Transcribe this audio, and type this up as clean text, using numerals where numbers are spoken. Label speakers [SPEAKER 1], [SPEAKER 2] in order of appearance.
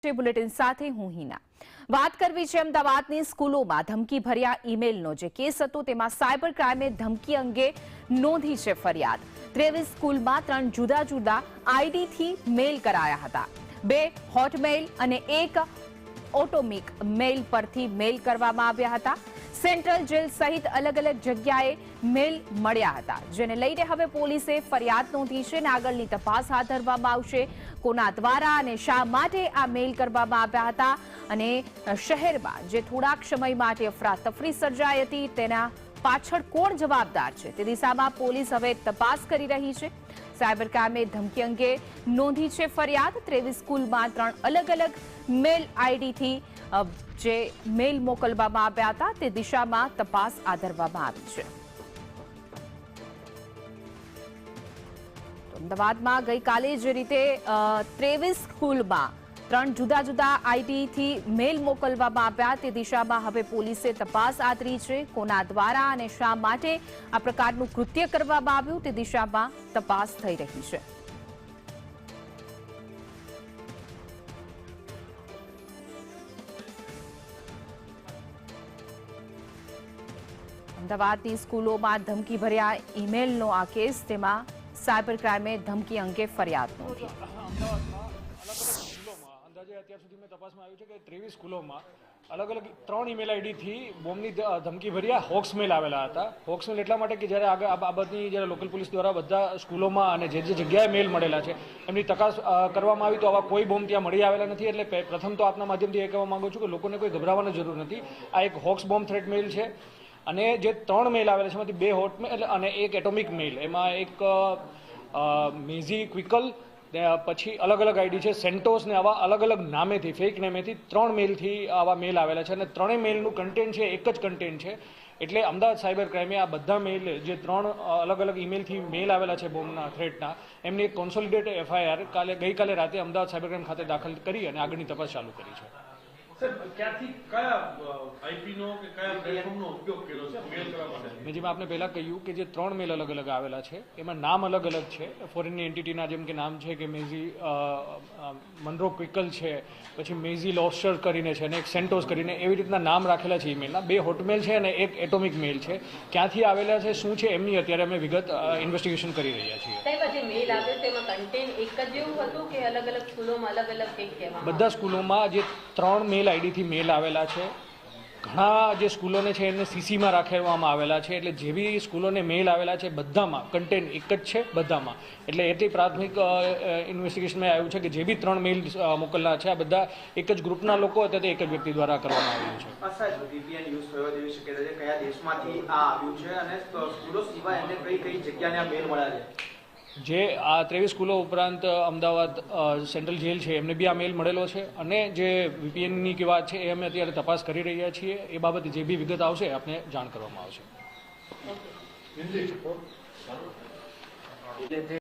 [SPEAKER 1] Bulletin સાથે હું હિના વાત કરવી છે અમદાવાદની સ્કૂલોમાં ધમકી ભર્યા ઈમેલનો જે કેસ હતો તેમાં સાયબર ક્રાઇમે ધમકી અંગે નોંધી છે ફરિયાદ। 23 સ્કૂલમાં 3 જુદા જુદા આઈડીથી મેલ કરાયા હતા। 2 હોટમેલ અને 1 ઓટોમિક મેલ પરથી મેલ કરવામાં આવ્યા હતા। સેન્ટ્રલ જેલ સહિત અલગ અલગ જગ્યાએ મેલ મળ્યા હતા, જેને લઈને હવે પોલીસે ફરિયાદ નોંધી છે અને આગળની તપાસ હાથ ધરવામાં આવશે। કોના દ્વારા અને શા માટે આ મેલ કરવામાં આવ્યા હતા અને શહેરમાં જે થોડાક સમય માટે અફરાતફરી સર્જાઈ હતી તેના પાછળ કોણ જવાબદાર છે તે દિશામાં પોલીસ હવે તપાસ કરી રહી છે। સાયબર ક્રાઇમે ધમકી અંગે નોંધી છે ફરિયાદ। 23 સ્કૂલમાં 3 અલગ અલગ મેલ આઈડીથી જે મેલ મોકલવામાં આવ્યા હતા તે દિશામાં તપાસ આદરવામાં આવી છે। અમદાવાદમાં ગઈકાલે જે રીતે 23 સ્કૂલમાં 3 જુદા જુદા આઈડીથી મેલ મોકલવામાં આવ્યા તે દિશામાં હવે પોલીસે તપાસ આદરી છે। કોના દ્વારા અને શા માટે આ પ્રકારનું કૃત્ય કરવામાં આવ્યું તે દિશામાં તપાસ થઈ રહી છે। અમદાવાદની સ્કૂલોમાં ધમકી ભર્યા ઈમેલનો આ કેસ, તેમાં સાયબર ક્રાઇમે ધમકી અંગે ફરિયાદ નોંધી।
[SPEAKER 2] અંદાજે અત્યાર સુધી મેં તપાસમાં આવ્યું છે કે 23 સ્કૂલોમાં અલગ અલગ 3 ઈમેલ આઈડીથી બોમ્બની ધમકી ભર્યા હોક્સ મેલ આવેલા હતા। હોક્સ મેલ એટલા માટે કે જ્યારે આગળ આ બાબતની જ્યારે લોકલ પોલીસ દ્વારા બધા સ્કૂલોમાં અને જે જગ્યાએ મેલ મળેલા છે એમની તપાસ કરવામાં આવી તો આવા કોઈ બોમ્બ ત્યાં મળી આવેલા નથી। એટલે પ્રથમ તો આપના માધ્યમથી એ કહેવા માંગુ છું કે લોકોને કોઈ ગભરાવાની જરૂર નથી। આ એક હોક્સ બોમ્બ થ્રેટ મેલ છે અને જે 3 મેલ આવેલા છે એમાંથી 2 હોટ મેલ અને 1 એટોમિક મેલ, એમાં એક મેઝી ક્વિકલ, પછી અલગ અલગ આઈડી છે સેન્ટોસ ને આવા અલગ અલગ નામેથી ફેક નામેથી 3 મેલથી આવા મેલ આવેલા છે અને 3 મેલનું કન્ટેન્ટ છે એક જ કન્ટેન્ટ છે। એટલે અમદાવાદ સાયબર ક્રાઇમે આ બધા મેલ જે 3 અલગ અલગ ઈમેલથી મેલ આવેલા છે બોમ્બના થ્રેટના એમની એક કોન્સોલિડેટ એફઆઈઆર ગઈકાલે રાતે અમદાવાદ સાયબર ક્રાઇમ ખાતે દાખલ કરી અને આગળની તપાસ ચાલુ કરી છે। મેં જેમ આપને પહેલા કહ્યું કે જે 3 મેલ અલગ અલગ આવેલા છે એમાં નામ અલગ અલગ છે। ફોરેનની એન્ટિટીના જેમ કે નામ છે કે મેઝી મનરો ક્વિકલ છે, પછી મેઝી લોસ્ટર કરીને છે અને એક સેન્ટોસ કરીને, એવી રીતના નામ રાખેલા છે ઈમેલના। 2 હોટમેલ છે અને 1 એટોમિક મેલ છે। ક્યાંથી આવેલા છે શું છે એમની અત્યારે અમે વિગત ઇન્વેસ્ટિગેશન કરી રહ્યા છીએ। બધા સ્કૂલોમાં જે 3 મેલ આઈડીથી મેલ આવેલા છે, ઘણા જે સ્કૂલોને છે એમને સીસીમાં રાખવામાં આવેલા છે। એટલે જેવી સ્કૂલોને મેલ આવેલા છે બધામાં કન્ટેન્ટ એક જ છે બધામાં। એટલે એટલી પ્રાથમિક ઇન્વેસ્ટિગેશનમાં આવ્યું છે કે જે બી 3 મેલ મોકલના છે આ બધા એક જ ગ્રુપના લોકો હતા, તે એક જ વ્યક્તિ દ્વારા કરવામાં આવ્યું છે।
[SPEAKER 3] VPN યુઝ થયો તેવી શક્યતા છે, કયા દેશમાંથી આ આવ્યું છે અને સ્કૂલો સિવાય એમને કઈ જગ્યાને આ મેલ મળ્યા છે?
[SPEAKER 2] જે આ 23 સ્કૂલો ઉપરાંત અમદાવાદ સેન્ટ્રલ જેલ છે એમને બી આ મેલ મળેલો છે અને જે VPNની કે વાત છે એ અમે અત્યારે તપાસ કરી રહ્યા છીએ। એ બાબતે જે બી વિગત આવશે આપને જાણ કરવામાં આવશે।